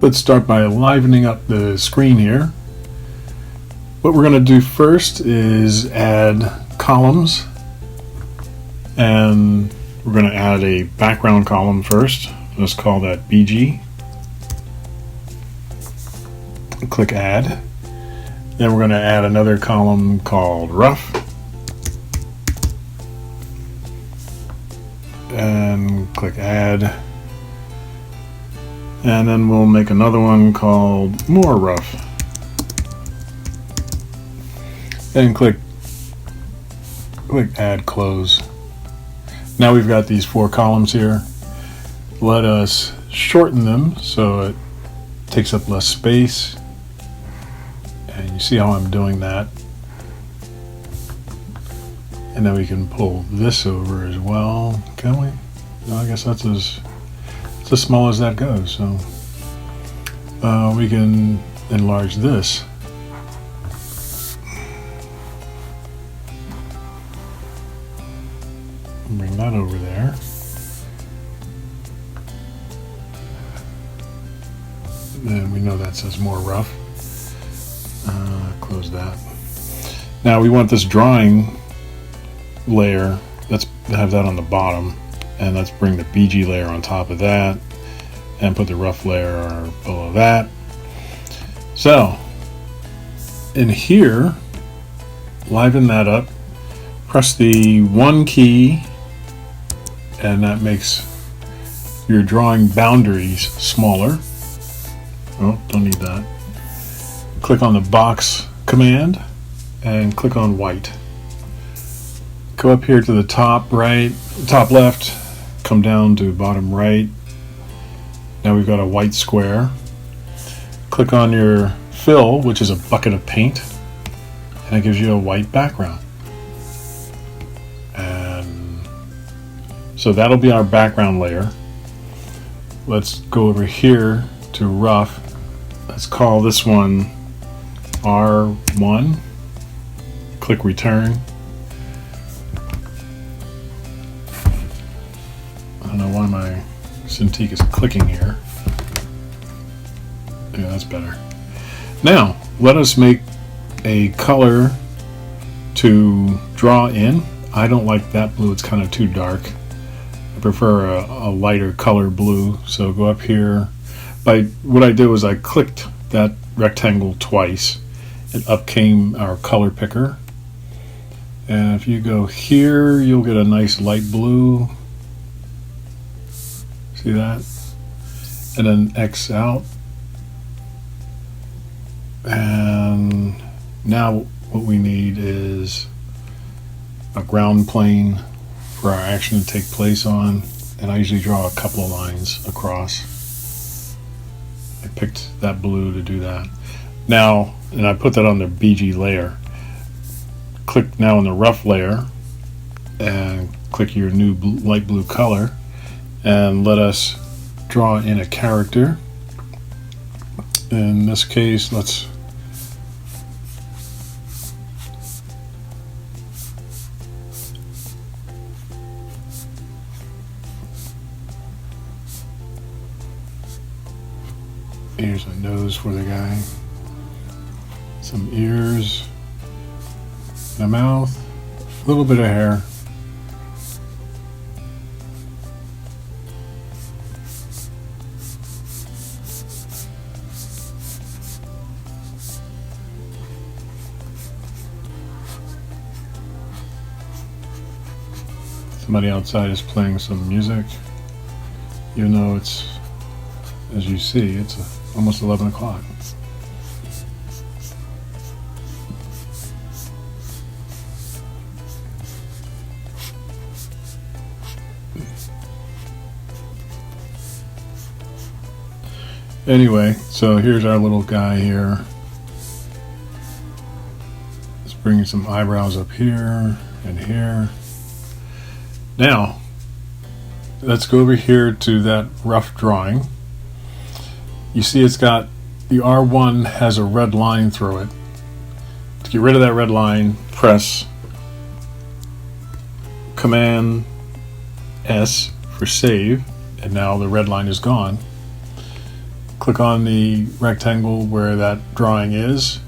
Let's start by livening up the screen here. What we're going to do first is add columns, and we're going to add a background column first. Let's call that BG. Click add. Then we're going to add another column called rough, and click add. And then we'll make another one called more rough, and click add close. Now we've got these 4 columns here. Let us shorten them so it takes up less space, and you see how I'm doing that. And then we can pull this over as well, can we? No, I guess that's as small as that goes. So we can enlarge this. Bring that over there. And we know that says more rough. Close that. Now we want this drawing layer. Let's have that on the bottom, and let's bring the BG layer on top of that and put the rough layer below that. So in here, liven that up, press the 1 key, and that makes your drawing boundaries smaller. Oh, don't need that. Click on the box command and click on white. Go up here to the top right, top left, come down to bottom right. Now we've got a white square. Click on your fill, which is a bucket of paint, and it gives you a white background. And so that'll be our background layer. Let's go over here to rough. Let's call this one R1. Click return. I don't know why my Cintiq is clicking here. Yeah, that's better. Now, let us make a color to draw in. I don't like that blue, it's kind of too dark. I prefer a lighter color blue. So go up here. What I did was I clicked that rectangle twice, and up came our color picker. And if you go here, you'll get a nice light blue. See that? And then X out. And now what we need is a ground plane for our action to take place on. And I usually draw a couple of lines across. I picked that blue to do that. Now, and I put that on the BG layer. Click now on the rough layer and click your new light blue color, and let us draw in a character. In this case, let's here's a nose for the guy, some ears, a mouth, a little bit of hair. Somebody outside is playing some music, even though it's, as you see, it's almost 11 o'clock. Anyway, so here's our little guy here. Let's bring some eyebrows up here and here. Now, let's go over here to that rough drawing. You see it's got, the R1 has a red line through it. To get rid of that red line, press Command S for save, and now the red line is gone. click on the rectangle where that drawing is.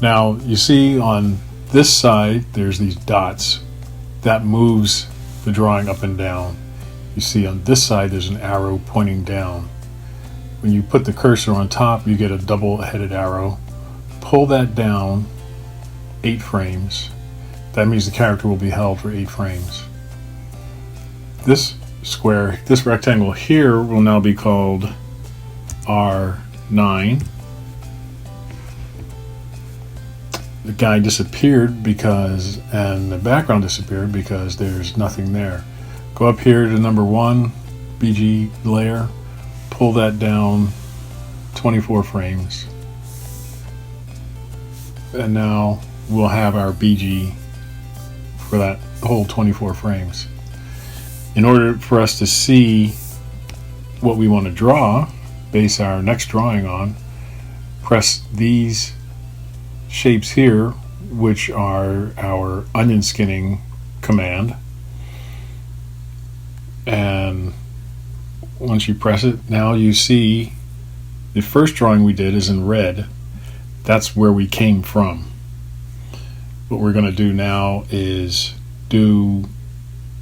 Now you see on this side there's these dots. That moves the drawing up and down. You see on this side there's an arrow pointing down. When you put the cursor on top, you get a double-headed arrow. Pull that down 8 frames. That means the character will be held for 8 frames. This rectangle here will now be called R9. The guy disappeared and the background disappeared because there's nothing there. Go up here to number 1, BG layer, pull that down 24 frames. And now we'll have our BG for that whole 24 frames. In order for us to see what we want to draw, base our next drawing on, press these shapes here, which are our onion skinning command. And once you press it, now you see the first drawing we did is in red. That's where we came from. What we're going to do now is do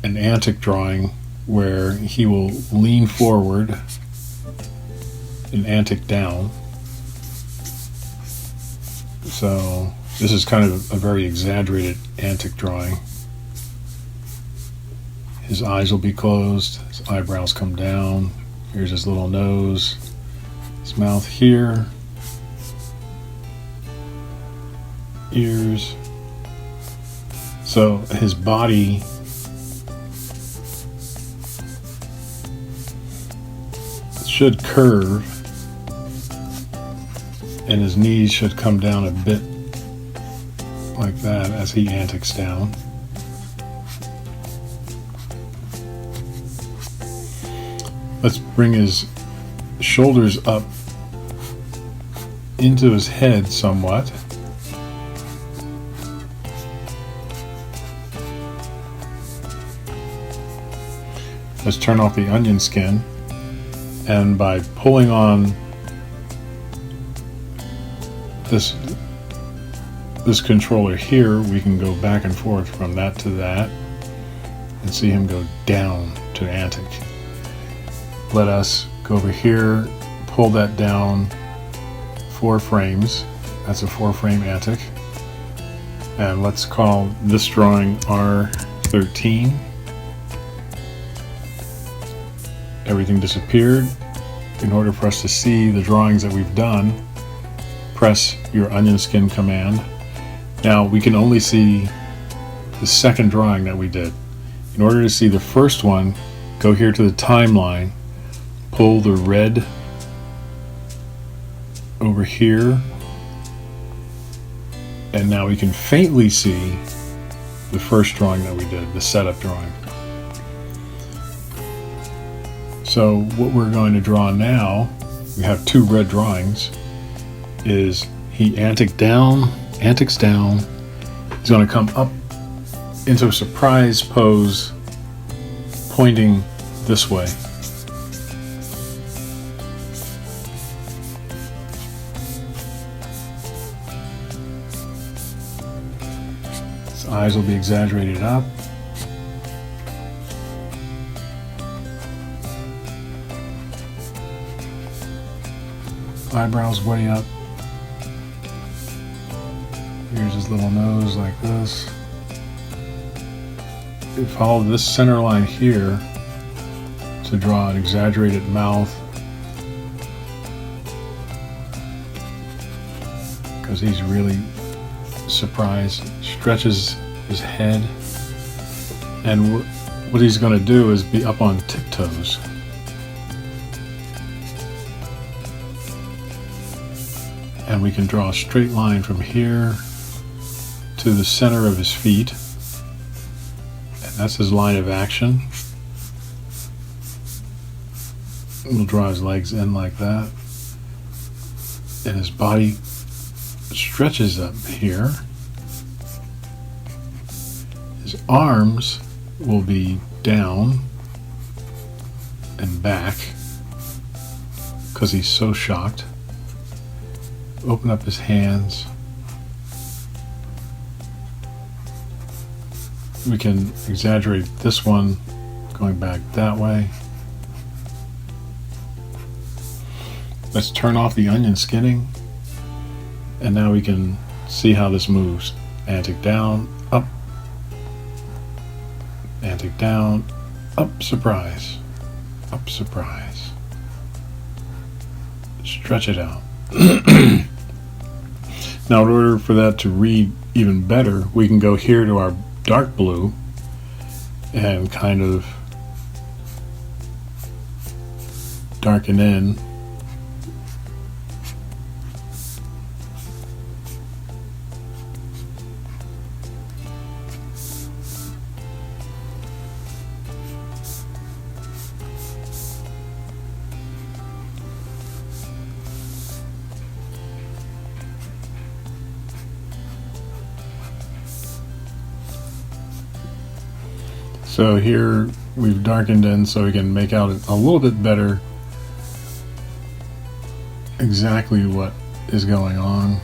an Antic drawing where he will lean forward and Antic down. So this is kind of a very exaggerated Antic drawing. His eyes will be closed, his eyebrows come down, here's his little nose, his mouth here, ears. So his body should curve and his knees should come down a bit like that as he antics down. Let's bring his shoulders up into his head somewhat. Let's turn off the onion skin, and by pulling on this controller here, we can go back and forth from that to that and see him go down to Antic. Let us go over here, pull that down 4 frames. That's a 4-frame Antic. And let's call this drawing R13. Everything disappeared. In order for us to see the drawings that we've done, press your onion skin command. Now we can only see the second drawing that we did. In order to see the first one, go here to the timeline, pull the red over here, and now we can faintly see the first drawing that we did, the setup drawing. So what we're going to draw now, we have 2 red drawings, is he antics down. He's going to come up into a surprise pose pointing this way. His eyes will be exaggerated up. Eyebrows way up. Here's his little nose like this. You follow this center line here to draw an exaggerated mouth, because he's really surprised. Stretches his head, and what he's going to do is be up on tiptoes. And we can draw a straight line from here to the center of his feet, and that's his line of action. We'll draw his legs in like that, and his body stretches up here. His arms will be down and back, because he's so shocked. Open up his hands. We can exaggerate this one going back that way. Let's turn off the onion skinning, and now we can see how this moves. Antic down, up, Antic down, up, surprise, up, surprise. Stretch it out. Now, in order for that to read even better, we can go here to our dark blue and kind of darken in. So here we've darkened in so we can make out a little bit better exactly what is going on.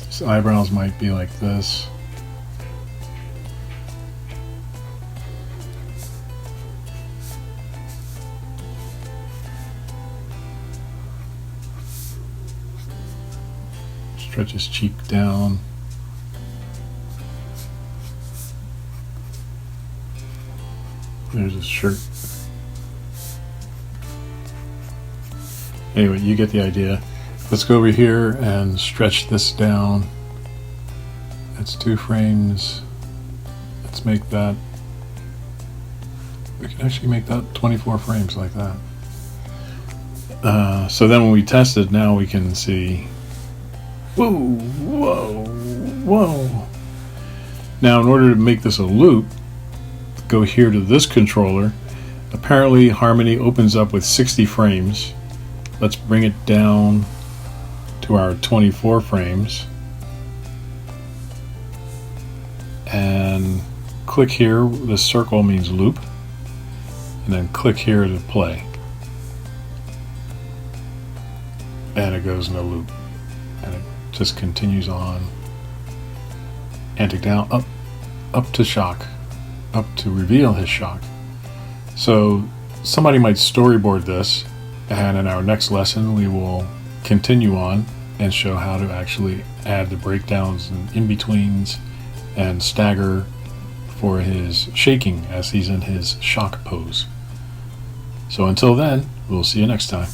His eyebrows might be like this. Stretch his cheek down. There's his shirt. Anyway, you get the idea. Let's go over here and stretch this down. That's 2 frames. Let's make that. We can actually make that 24 frames like that. So then when we test it, now we can see. Whoa, whoa, whoa. Now, in order to make this a loop, go here to this controller. Apparently, Harmony opens up with 60 frames. Let's bring it down to our 24 frames. And click here. This circle means loop. And then click here to play. And it goes in a loop. And it just continues on. Antic down, up to shock, up to reveal his shock. So somebody might storyboard this, and in our next lesson we will continue on and show how to actually add the breakdowns and in-betweens and stagger for his shaking as he's in his shock pose. So until then, we'll see you next time.